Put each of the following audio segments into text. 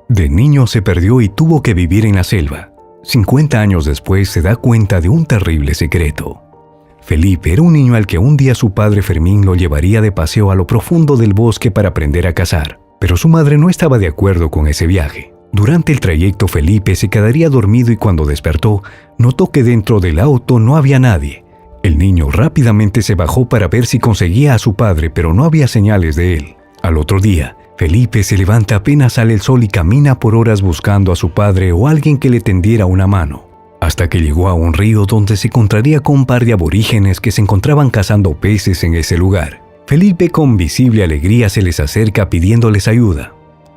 De niño se perdió y tuvo que vivir en la selva. 50 años después se da cuenta de un terrible secreto. Felipe era un niño al que un día su padre Fermín lo llevaría de paseo a lo profundo del bosque para aprender a cazar, pero su madre no estaba de acuerdo con ese viaje. Durante el trayecto Felipe se quedaría dormido y cuando despertó, notó que dentro del auto no había nadie. El niño rápidamente se bajó para ver si conseguía a su padre, pero no había señales de él. Al otro día, Felipe se levanta apenas sale el sol y camina por horas buscando a su padre o alguien que le tendiera una mano, hasta que llegó a un río donde se encontraría con un par de aborígenes que se encontraban cazando peces en ese lugar. Felipe con visible alegría se les acerca pidiéndoles ayuda,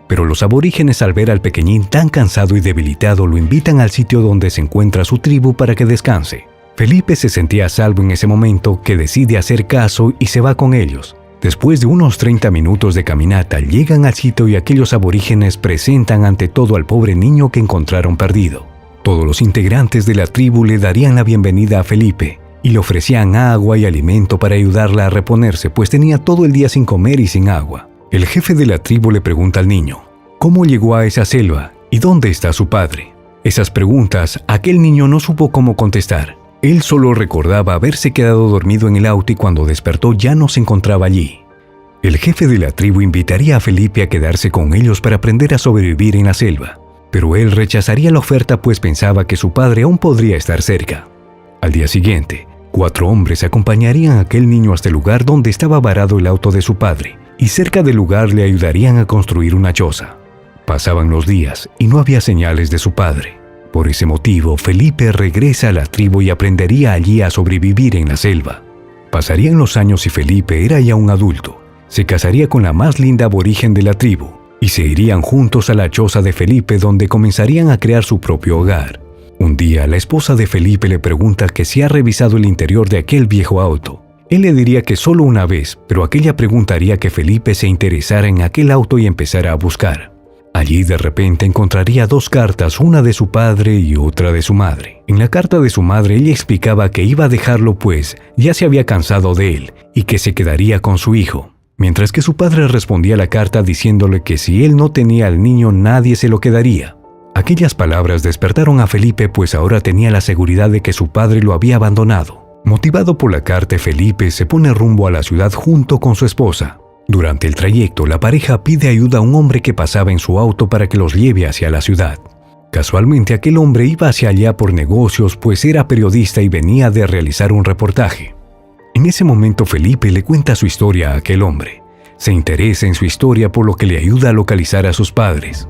pero los aborígenes al ver al pequeñín tan cansado y debilitado lo invitan al sitio donde se encuentra su tribu para que descanse. Felipe se sentía a salvo en ese momento que decide hacer caso y se va con ellos. Después de unos 30 minutos de caminata, llegan al sitio y aquellos aborígenes presentan ante todo al pobre niño que encontraron perdido. Todos los integrantes de la tribu le darían la bienvenida a Felipe y le ofrecían agua y alimento para ayudarla a reponerse, pues tenía todo el día sin comer y sin agua. El jefe de la tribu le pregunta al niño, ¿cómo llegó a esa selva y dónde está su padre? Esas preguntas, aquel niño no supo cómo contestar. Él solo recordaba haberse quedado dormido en el auto y cuando despertó ya no se encontraba allí. El jefe de la tribu invitaría a Felipe a quedarse con ellos para aprender a sobrevivir en la selva, pero él rechazaría la oferta pues pensaba que su padre aún podría estar cerca. Al día siguiente, 4 hombres acompañarían a aquel niño hasta el lugar donde estaba varado el auto de su padre y cerca del lugar le ayudarían a construir una choza. Pasaban los días y no había señales de su padre. Por ese motivo, Felipe regresa a la tribu y aprendería allí a sobrevivir en la selva. Pasarían los años y Felipe era ya un adulto. Se casaría con la más linda aborigen de la tribu y se irían juntos a la choza de Felipe donde comenzarían a crear su propio hogar. Un día, la esposa de Felipe le pregunta que si ha revisado el interior de aquel viejo auto. Él le diría que solo una vez, pero aquella pregunta haría que Felipe se interesara en aquel auto y empezara a buscar. Allí de repente encontraría 2 cartas, una de su padre y otra de su madre. En la carta de su madre ella explicaba que iba a dejarlo pues ya se había cansado de él y que se quedaría con su hijo. Mientras que su padre respondía a la carta diciéndole que si él no tenía al niño nadie se lo quedaría. Aquellas palabras despertaron a Felipe pues ahora tenía la seguridad de que su padre lo había abandonado. Motivado por la carta, Felipe se pone rumbo a la ciudad junto con su esposa. Durante el trayecto, la pareja pide ayuda a un hombre que pasaba en su auto para que los lleve hacia la ciudad. Casualmente, aquel hombre iba hacia allá por negocios, pues era periodista y venía de realizar un reportaje. En ese momento, Felipe le cuenta su historia a aquel hombre. Se interesa en su historia por lo que le ayuda a localizar a sus padres.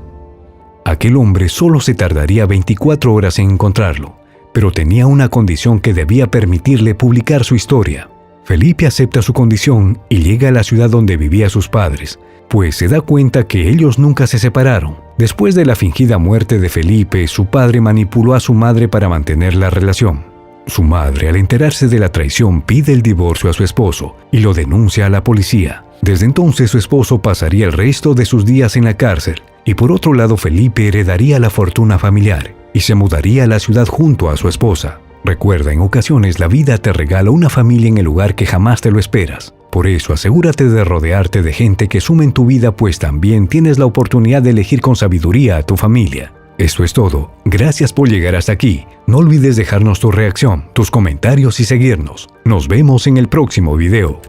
Aquel hombre solo se tardaría 24 horas en encontrarlo, pero tenía una condición que debía permitirle publicar su historia. Felipe acepta su condición y llega a la ciudad donde vivían sus padres, pues se da cuenta que ellos nunca se separaron. Después de la fingida muerte de Felipe, su padre manipuló a su madre para mantener la relación. Su madre, al enterarse de la traición, pide el divorcio a su esposo y lo denuncia a la policía. Desde entonces su esposo pasaría el resto de sus días en la cárcel y por otro lado Felipe heredaría la fortuna familiar y se mudaría a la ciudad junto a su esposa. Recuerda, en ocasiones la vida te regala una familia en el lugar que jamás te lo esperas. Por eso asegúrate de rodearte de gente que sume en tu vida, pues también tienes la oportunidad de elegir con sabiduría a tu familia. Esto es todo. Gracias por llegar hasta aquí. No olvides dejarnos tu reacción, tus comentarios y seguirnos. Nos vemos en el próximo video.